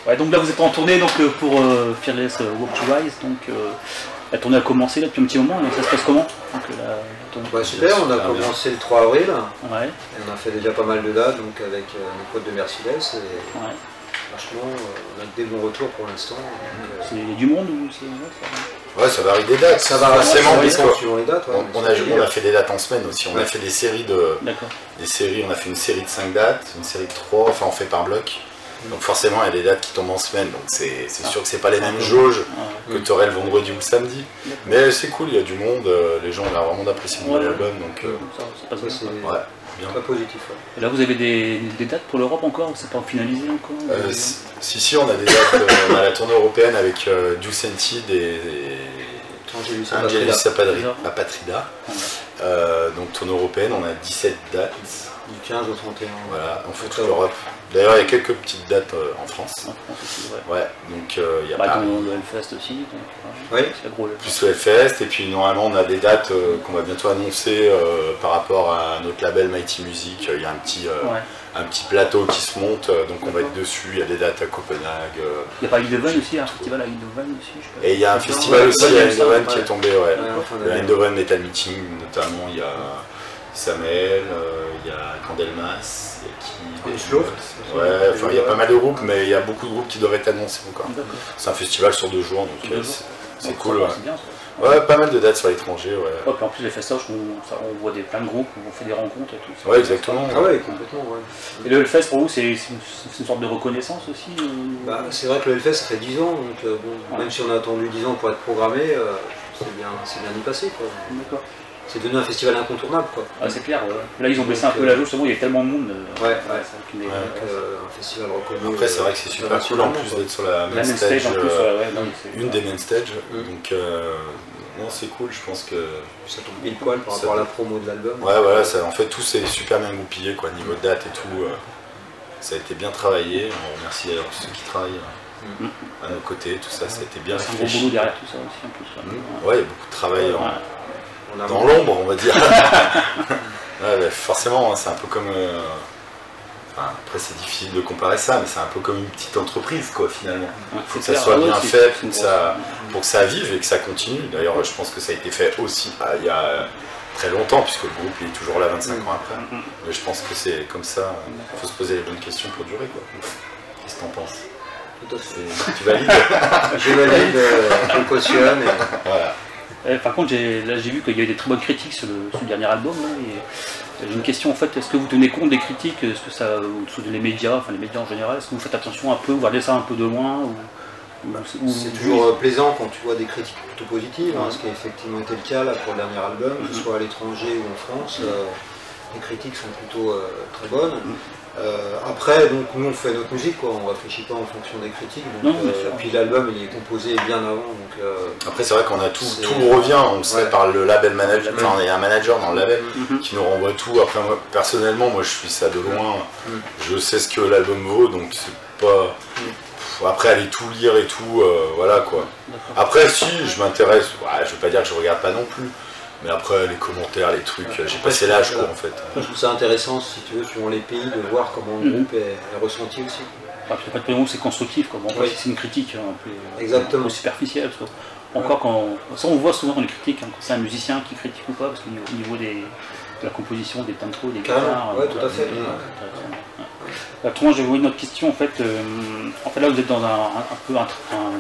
Ouais, donc là vous êtes en tournée donc, pour Fearless Walk to Rise, donc la tournée a commencé là depuis un petit moment, donc ça se passe comment donc, super, on a commencé le 3 avril, ouais. Et on a fait déjà pas mal de dates donc avec nos potes de Mercedes et ouais. franchement on a des bons retours pour l'instant. C'est du monde ou c'est... Ouais, ça varie des dates, ça varie forcément, parce suivant les dates. Ouais, on a fait des dates en semaine aussi, on a fait des séries de... D'accord. On a fait une série de 5 dates, une série de 3, enfin on fait par bloc. Donc forcément il y a des dates qui tombent en semaine, donc c'est sûr que c'est pas les mêmes jauges que tu aurais le vendredi ou le samedi. Mais c'est cool, il y a du monde, les gens ont l'air vraiment d'apprécier le nouvel album, donc ça passe bien. Très positif. Ouais. Et là vous avez des dates pour l'Europe encore, c'est pas finalisé encore Si, on a des dates, on a la tournée européenne avec Juice and Tid et Angelus Apatrida. Donc tournée européenne, on a 17 dates. Du 15 au 31. Voilà, on fait toute l'Europe. D'ailleurs, il y a quelques petites dates en France. Ouais, donc il y a Paris. Le Hellfest aussi. Donc, oui. Plus le Hellfest, et puis normalement on a des dates qu'on va bientôt annoncer par rapport à notre label Mighty Music. Il y a un petit plateau qui se monte, donc on va être dessus. Il y a des dates à Copenhague. Il n'y a pas Eindhoven aussi, un festival à Eindhoven aussi. Et il y a un festival aussi à Eindhoven qui est tombé, le Eindhoven Metal Meeting, notamment. Il y a Samuel, il y a Candelmas, il y a il y a pas mal de groupes, mais il y a beaucoup de groupes qui doivent être annoncés encore. C'est un festival sur 2 jours, donc c'est cool. Ouais, pas mal de dates sur l'étranger. Ouais, puis en plus les festivals, on voit plein de groupes, on fait des rencontres et tout. Ouais, exactement. Ah ouais, complètement. Ouais. Et le Hellfest pour vous, c'est une sorte de reconnaissance aussi C'est vrai que le Hellfest ça fait 10 ans, donc même si on a attendu 10 ans pour être programmé, c'est bien d'y passer. D'accord. C'est devenu un festival incontournable quoi. Ah, c'est clair, là ils ont baissé un peu la jauge, il y a tellement de monde. Un festival reconnu. Après c'est vrai que c'est super cool en plus d'être sur la main stage, une des main stages, donc non c'est cool, je pense que... Ça tombe pile poil par rapport à la promo de l'album. Ouais voilà, en fait tout s'est super bien goupillé quoi, niveau de date et tout, ça a été bien travaillé, on remercie d'ailleurs tous ceux qui travaillent à nos côtés, tout ça, ça a été bien réfléchi. C'est un gros boulot derrière tout ça aussi en plus. Ouais, il y a beaucoup de travail dans l'ombre, on va dire. Forcément, c'est un peu comme... après, c'est difficile de comparer ça, mais c'est un peu comme une petite entreprise, quoi, finalement. Il faut que ça soit bien fait pour que ça vive et que ça continue. D'ailleurs, je pense que ça a été fait aussi il y a très longtemps, puisque le groupe est toujours là 25 ans après. Mais je pense que c'est comme ça, il faut se poser les bonnes questions pour durer, quoi. Qu'est-ce que t'en penses? Tout à fait. Tu valides? Je valide, je cautionne. Voilà. Par contre, j'ai vu qu'il y avait des très bonnes critiques sur le dernier album. J'ai une question en fait, est-ce que vous tenez compte des critiques, est-ce que ça, sous les médias en général, est-ce que vous faites attention un peu, vous regardez ça un peu de loin c'est toujours plaisant quand tu vois des critiques plutôt positives, ce qui a effectivement été le cas là, pour le dernier album, que ce soit à l'étranger ou en France. Les critiques sont plutôt très bonnes. Après, donc, nous on fait notre musique, quoi. On ne réfléchit pas en fonction des critiques. Donc, puis l'album il est composé bien avant. Donc, après c'est vrai qu'on a tout revient, on le sait par le label manager, on est un manager dans le label qui nous renvoie tout. Après moi, personnellement, moi je suis ça de loin, je sais ce que l'album vaut, donc c'est pas... Après aller tout lire et tout, voilà quoi. Après si, je m'intéresse, je veux pas dire que je regarde pas non plus. Mais après, les commentaires, les trucs, j'ai passé l'âge quoi en fait. Je trouve ça intéressant, si tu veux, suivant les pays, de voir comment le groupe est ressenti aussi. Parce que c'est constructif, quoi. Bon, c'est une critique un peu superficielle. Parce que, encore ça on voit souvent dans les critiques, quand c'est un musicien qui critique ou pas, parce qu'au niveau de la composition, des tempos, des guitares. Oui, tout à fait. Autrement, j'ai une autre question. En fait, là, vous êtes dans un peu un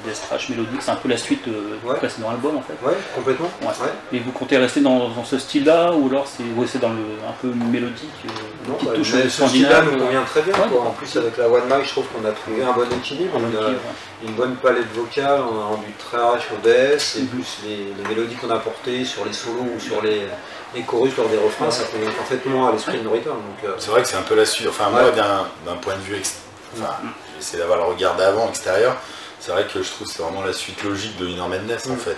death thrash mélodique. C'est un peu la suite du précédent album, en fait. Oui, complètement. Et vous comptez rester dans ce style-là, ou alors c'est dans un peu mélodique, ce style-là nous convient très bien. En plus, avec la One Mic, je trouve qu'on a trouvé un bon équilibre, une bonne palette vocale, on a rendu trash au death, et plus les mélodies qu'on a apportées sur les solos ou sur les chorus lors des refrains, ça convient parfaitement à l'esprit de No Return. C'est vrai que c'est un peu la suite. Enfin, moi, d'un point de vue, j'essaie d'avoir le regard d'avant, extérieur, c'est vrai que je trouve que c'est vraiment la suite logique de Inner Madness en fait.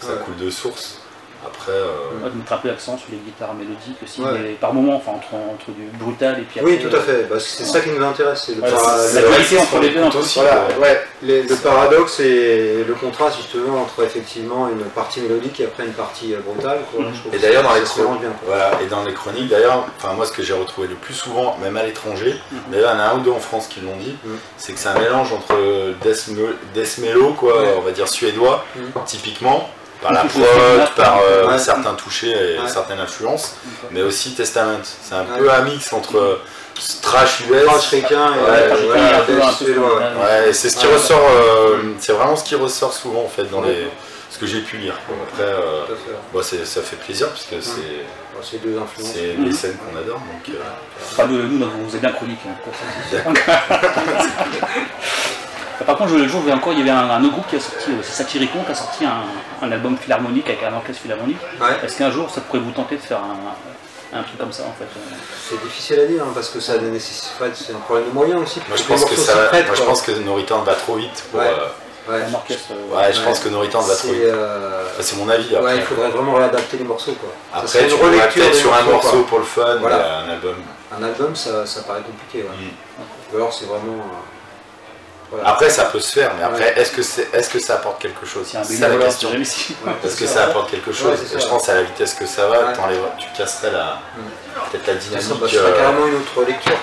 Ça coule de source. Après, de mettre un peu l'accent sur les guitares mélodiques aussi, mais par moment, enfin entre du brutal et puis après, oui, tout à fait, c'est ça qui nous intéresse, c'est la dualité entre les deux aussi. Voilà, le paradoxe et le contraste justement entre effectivement une partie mélodique et après une partie brutale. Quoi. Et d'ailleurs dans les chroniques, d'ailleurs, moi ce que j'ai retrouvé le plus souvent, même à l'étranger, d'ailleurs il y en a un ou deux en France qui l'ont dit, c'est que c'est un mélange entre death mellow, quoi, on va dire suédois, typiquement, par la prod, par certains touchés et certaines influences, mais aussi Testament. C'est un peu un mix entre trash US, et c'est ce qui ressort, c'est vraiment ce qui ressort souvent en fait dans ce que j'ai pu lire. Après, ça fait plaisir parce que c'est deux influences. C'est des scènes qu'on adore. Donc, nous, vous êtes bien chronique. Par contre, le jour où il y avait un autre groupe qui a sorti, c'est Satyricon, qui a sorti un album philharmonique avec un orchestre philharmonique. Est-ce qu'un jour ça pourrait vous tenter de faire un truc comme ça en fait? C'est difficile à dire parce que ça nécessite, c'est un problème de moyens aussi. Moi je pense que No Return va trop vite pour. Un orchestre. Je pense que No Return va trop vite. C'est mon avis. Après. Il faudrait vraiment réadapter les morceaux. Quoi. Après, tu pourrais peut-être sur un morceau pour le fun, un album. Un album, ça paraît compliqué. Ou alors c'est vraiment. Après ça peut se faire, mais après est-ce que ça apporte quelque chose? C'est ça la question. Est-ce que ça apporte quelque chose? Je pense à la vitesse que ça va, tu casserais peut-être la dynamique. Ça serait carrément une autre lecture.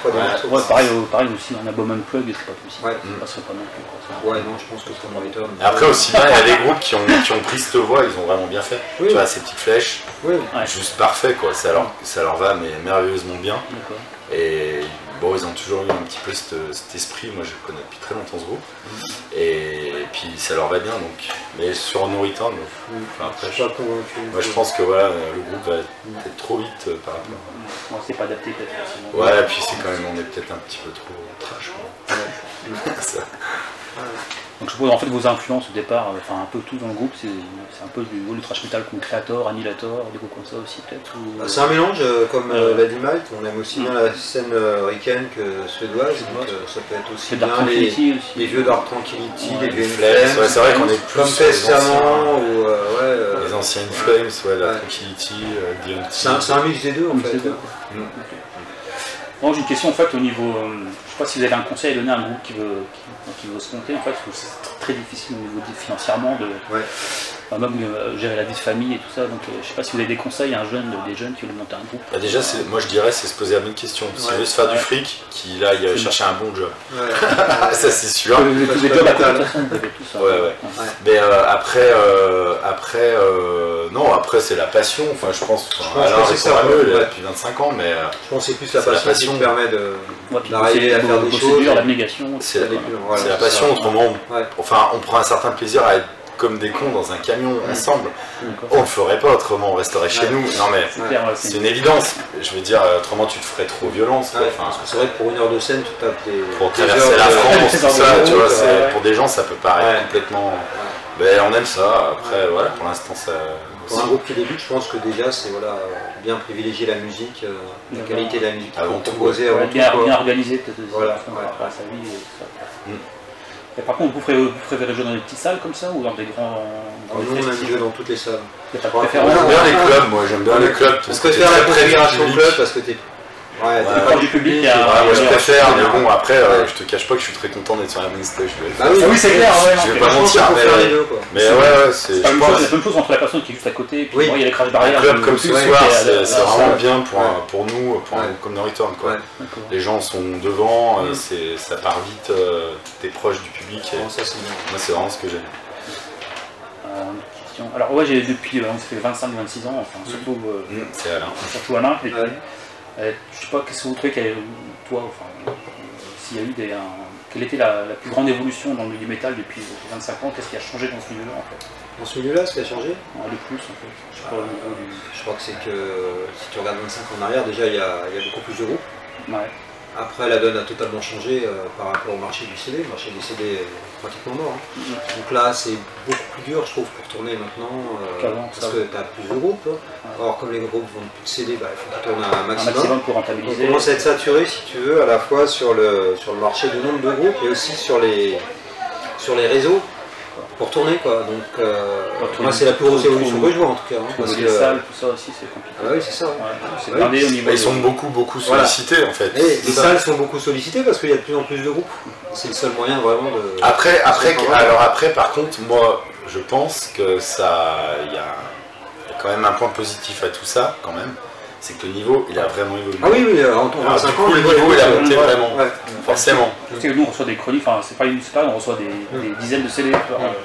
Pareil aussi, un album unplug, c'est pas possible. Ça passerait pas non plus. Non, je pense que c'est un Return. Après aussi bien, il y a des groupes qui ont pris cette voie, ils ont vraiment bien fait. Tu vois, ces petites flèches, juste parfait quoi. Ça leur va mais merveilleusement bien. Et bon, ils ont toujours eu un petit peu cet esprit, moi je le connais depuis très longtemps ce groupe, et puis ça leur va bien donc. Mais sur No Return, après, je pense que le groupe va peut-être trop vite par rapport. Moi c'est pas adapté peut-être. Ouais, et puis on est peut-être un petit peu trop trash. Donc je suppose en fait vos influences au départ, un peu tout dans le groupe, c'est un peu du thrash metal comme Creator, Annihilator, des groupes comme ça aussi peut-être C'est un mélange comme l'a dit Mike, on aime aussi bien la scène ricaine que suédoise, donc ça peut être aussi bien les vieux Dark Tranquility, les vieux Flames, c'est vrai qu'on est plus comme Testament ou les anciens Flames, Dark Tranquility, c'est un mix des deux en fait. Moi j'ai une question en fait au niveau, je sais pas si vous avez un conseil à donner à un groupe qui veut se monter en fait, parce que c'est très difficile au niveau financièrement de même gérer la vie de famille et tout ça, donc je sais pas si vous avez des conseils à des jeunes qui veulent monter un groupe. Déjà moi je dirais c'est se poser la bonne question, s'il veut se faire du fric, qu'il aille chercher un bon job. Ça c'est sûr. Vous êtes à côté, tout ça. Mais après c'est la passion, je pense alors c'est ça depuis 25 ans, mais je pense que c'est plus la passion qui permet d'arriver à faire des choses. L'abnégation, c'est la passion, autrement on prend un certain plaisir à être comme des cons dans un camion ensemble. On le ferait pas autrement, on resterait chez nous. Non mais c'est une évidence. Je veux dire, autrement tu te ferais trop violence. C'est vrai que pour une heure de scène, tu tapes des. Pour traverser la France, tout ça, tu vois, pour des gens ça peut paraître complètement. Mais on aime ça. Après, pour l'instant ça. Pour un groupe qui débute, je pense que déjà c'est bien privilégier la musique, la qualité de la musique avant tout, bien organiser peut-être sa vie et tout ça. Et par contre, vous préférez jouer dans des petites salles comme ça ou dans des grands. Nous, on aime jouer dans toutes les salles. J'aime bien les clubs, moi j'aime bien les clubs. Je préfère la configuration club parce que t'es. Proche du public. Moi je préfère, mais bon, après, je te cache pas que je suis très content d'être sur la main stage. Oui, c'est clair, je vais pas mentir, mais c'est la même chose entre la personne qui est juste à côté, puis il y a les crash barrières. Un club comme ce soir, c'est vraiment bien pour nous, comme No Return. Les gens sont devant, ça part vite, t'es proche du public. Moi, c'est vraiment ce que j'aime. Alors depuis, on s'est fait 25-26 ans, surtout c'est Alain. Surtout Alain. Je sais pas, qu'est-ce que vous trouvez toi, s'il y a eu quelle était la plus grande évolution dans le milieu métal depuis 25 ans, qu'est-ce qui a changé dans ce milieu-là en fait? Dans ce milieu-là, ce qui a changé le plus en fait. Je crois que c'est que si tu regardes 25 ans en arrière, déjà il y a beaucoup plus de groupes. Après, la donne a totalement changé par rapport au marché du CD. Le marché des CD est pratiquement mort. Donc là, c'est beaucoup plus dur, je trouve, pour tourner maintenant, parce que tu as plus de groupes. Or, comme les groupes vendent plus de CD, il faut qu'ils tournent un maximum. Pour rentabiliser. On commence à être saturé, si tu veux, à la fois sur le marché du nombre de groupes et aussi sur les réseaux. pour tourner quoi. Donc moi c'est la plus grosse évolution que je vois en tout cas. Parce que les salles, tout ça aussi c'est compliqué. Ah oui c'est ça. Ouais. Ils sont beaucoup sollicités en fait. Et les salles sont beaucoup sollicitées parce qu'il y a de plus en plus de groupes. C'est le seul moyen vraiment de. Après par contre moi je pense que il y a quand même un point positif à tout ça quand même. C'est que le niveau, il a vraiment évolué. Ah oui, en 5 ans, le niveau, il a monté vraiment, forcément. Parce que nous, on reçoit des chroniques, enfin, c'est pas une on reçoit des dizaines de CD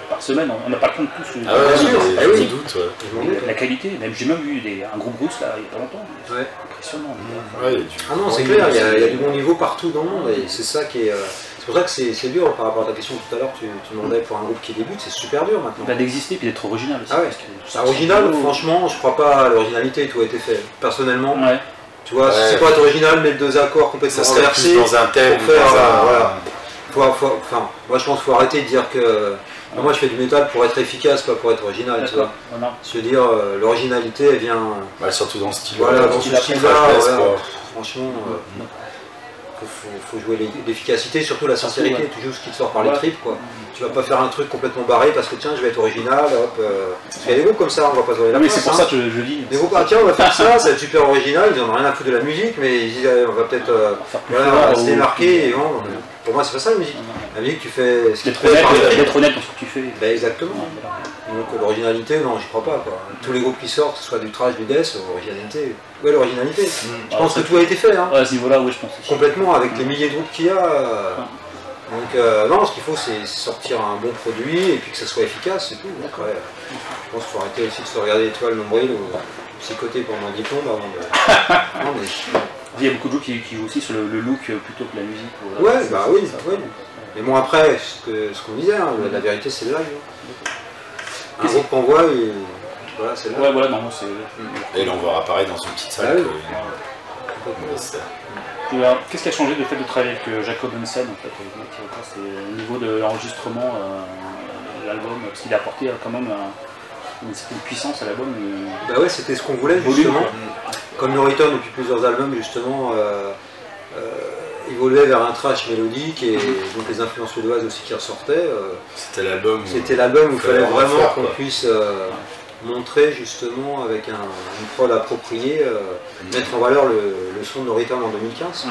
par semaine, on n'a pas le temps de tous. Ah ouais, je doute. La qualité, même j'ai même vu un groupe russe là, il y a pas longtemps. Ouais. Impressionnant. Ah non, c'est clair, il y a du bon niveau partout dans le monde, et c'est ça qui est... C'est pour ça que c'est dur par rapport à ta question tout à l'heure, tu demandais pour un groupe qui débute, c'est super dur maintenant. D'exister et d'être original aussi. Ah ouais. Original, franchement, je crois pas à l'originalité, tout a été fait. Personnellement, tu vois, si c'est pas être original, mettre 2 accords complètement renversés dans un thème, pour faire, voilà. Moi je pense qu'il faut arrêter de dire que... Moi je fais du métal pour être efficace, pas pour être original, tu vois. Je veux dire, l'originalité elle vient... surtout dans ce style. Voilà, dans ce style-là, franchement... faut jouer l'efficacité, surtout la sincérité, tu joues ce qui te sort par les tripes quoi. Tu vas pas faire un truc complètement barré parce que tiens je vais être original, hop. Parce qu'il y a des groupes comme ça, on va pas se voir la face. C'est pour ça que je dis. Des groupes, tiens on va faire ça, ça va être super original, ils en ont rien à foutre de la musique, mais ils disent on va peut-être se démarquer et bon. Pour moi c'est pas ça la musique. La musique tu fais ce qui te fait. D'être honnête dans ce que tu fais. Ben, exactement. Donc l'originalité, non j'y crois pas quoi. Tous les groupes qui sortent, que ce soit du thrash, du death, l'originalité. Ouais l'originalité. Je pense que tout a été fait. Ouais à ce niveau-là, oui je pense. Complètement, avec les milliers de groupes qu'il y a. Donc non, ce qu'il faut c'est sortir un bon produit et puis que ça soit efficace, c'est tout. Après, je pense qu'il faut arrêter aussi de se regarder l'étoile nombril ou psychoter pendant un diplôme avant de... Non, mais... Il y a beaucoup de groupes qui jouent aussi sur le look plutôt que la musique. Ouais, bah oui. Mais bon après, ce qu'on disait, la vérité c'est le live. Un groupe qu'on voit et... Voilà, c'est le live. Ouais, voilà, non, c'est... Et là on verra pareil dans une petite salle. Qu'est-ce qui a changé de fait de travailler avec Jacob Hansen en fait, c'est au niveau de l'enregistrement de l'album, parce qu'il a apporté quand même une certaine puissance à l'album. Bah ouais, c'était ce qu'on voulait justement. Comme Noriton depuis plusieurs albums justement évoluait vers un thrash mélodique et donc les influences suédoises aussi qui ressortaient. C'était l'album où il fallait vraiment qu'on puisse montrer justement avec une prod appropriée, mettre en valeur le son de Noriton en 2015.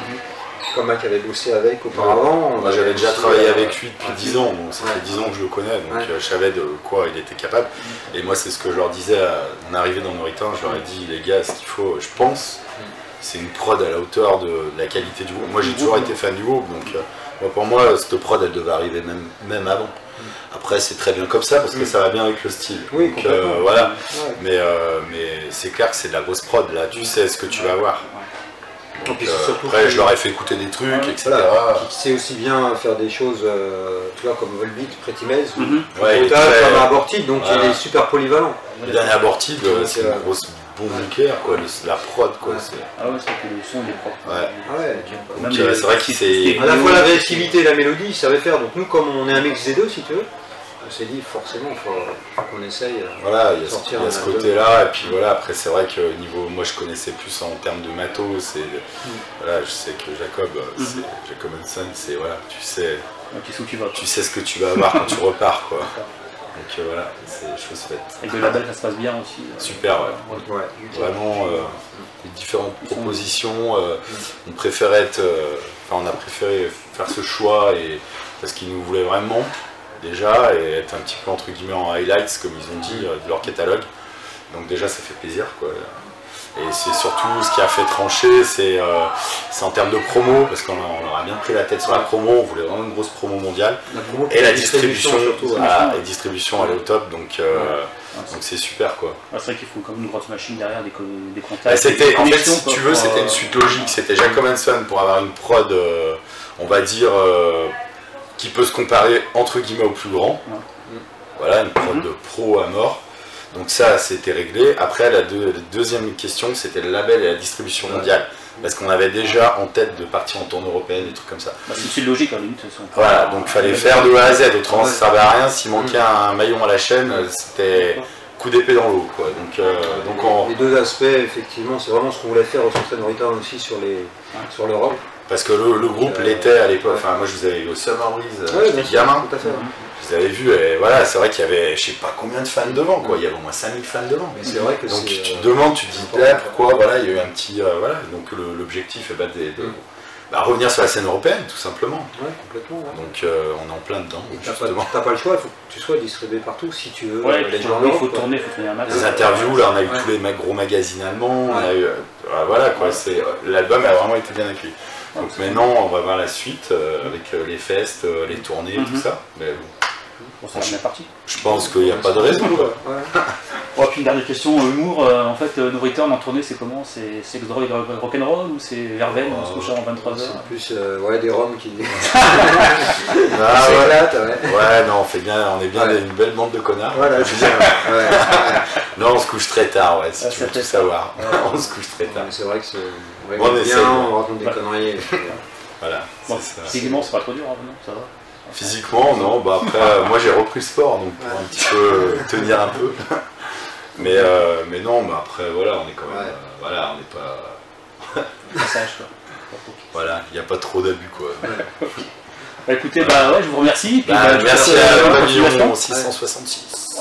Comme Mac avait bossé avec auparavant. Moi j'avais déjà travaillé avec lui depuis 10 ans, donc ça fait 10 ans que je le connais, donc je savais de quoi il était capable. Et moi c'est ce que je leur disais à mon arrivée dans Noriton, je leur ai dit les gars ce qu'il faut, je pense, c'est une prod à la hauteur de la qualité du groupe. Moi j'ai toujours été fan du groupe, donc pour moi cette prod elle devait arriver même avant. Après c'est très bien comme ça parce que ça va bien avec le style. Oui, donc voilà. Mais c'est clair que c'est de la grosse prod là, tu sais ce que tu vas avoir. Donc, après je leur ai fait écouter des trucs, etc. Voilà, qui sait aussi bien faire des choses, tu vois, comme Volbeat, Pretty Maze, comme Aborted, donc il est super polyvalent. Le dernier Aborted, c'est une grosse bombe nucléaire, quoi, la prod, quoi. Ah ouais, c'est que le son est propre. C'est vrai qu'il s'est... À la fois la réactivité et la mélodie, il savait faire, donc nous comme on est un mix des deux, si tu veux, on s'est dit forcément il faut qu'on essaye voilà, il y a ce côté-là, et puis voilà, après c'est vrai que niveau, moi je connaissais plus en termes de matos, voilà, je sais que Jacob Hansen, c'est voilà, tu sais ce que tu vas avoir quand tu repars, quoi. Donc voilà, c'est chose faite. Et le label ça se passe bien aussi. Super, vraiment les différentes propositions, on préférait on a préféré faire ce choix parce qu'ils nous voulaient vraiment. Déjà, et être un petit peu entre guillemets en highlights comme ils ont dit de leur catalogue, donc déjà ça fait plaisir quoi. Et c'est surtout ce qui a fait trancher, c'est en termes de promo, parce qu'on leur a bien pris la tête sur la promo, on voulait vraiment une grosse promo mondiale, et la distribution surtout, et distribution elle est au top, donc c'est super quoi. C'est vrai qu'il faut comme une grosse machine derrière, des contacts. C'était en fait si tu veux c'était une suite logique, c'était Jacob Hansen pour avoir une prod on va dire qui peut se comparer entre guillemets au plus grand. Voilà, une prod de pro à mort. Donc ça, c'était réglé. Après, la deuxième question, c'était le label et la distribution mondiale. Parce qu'on avait déjà en tête de partir en tournée européenne, des trucs comme ça. C'est logique en limite. Voilà, donc il fallait faire de A à Z. Autrement, ça servait à rien. S'il manquait un maillon à la chaîne, c'était coup d'épée dans l'eau. Les deux aspects, effectivement, c'est vraiment ce qu'on voulait faire au Centre Noriton aussi sur l'Europe. Parce que le groupe l'était à l'époque. Enfin, moi, je vous avais eu au Summer Breeze, j'étais gamin. les avais vus, et voilà, c'est vrai qu'il y avait je sais pas combien de fans devant, quoi. Il y avait au moins 5000 fans devant. Mais c'est vrai que donc tu te demandes, tu te dis pourquoi, voilà, il y a eu un petit. Voilà, donc l'objectif est de revenir sur la scène européenne, tout simplement. Ouais, complètement. Ouais. Donc on est en plein dedans. T'as pas le choix, il faut que tu sois distribué partout si tu veux. Les gens, il faut tourner un max. Des interviews, là on a eu tous les gros magazines allemands, on a eu. Voilà quoi, l'album a vraiment été bien accueilli. Donc maintenant on va voir la suite avec les fests, les tournées, tout ça. Mais bon, c'est la même partie. Je pense qu'il n'y a pas de raison. Quoi. Bon, puis une dernière question, humour, en fait, No Return en tournée, c'est comment? C'est rock'n'roll ou c'est Verveine, on se couche avant 23h? C'est plus des roms qui. Ouais, non, on est bien une belle bande de connards. Voilà, non, on se couche très tard, ouais, si tu veux tout savoir. On se couche très tard. C'est vrai que on bien, on raconte des conneries. Voilà. Physiquement, c'est pas trop dur, non? Ça va? Physiquement, non, après, moi j'ai repris le sport, donc pour un petit peu tenir un peu. Mais non, après, voilà, on est quand même. Voilà, on n'est pas. Passage, quoi. Voilà, il n'y a pas trop d'abus, quoi. Écoutez, je vous remercie. Merci à Pavillon 666.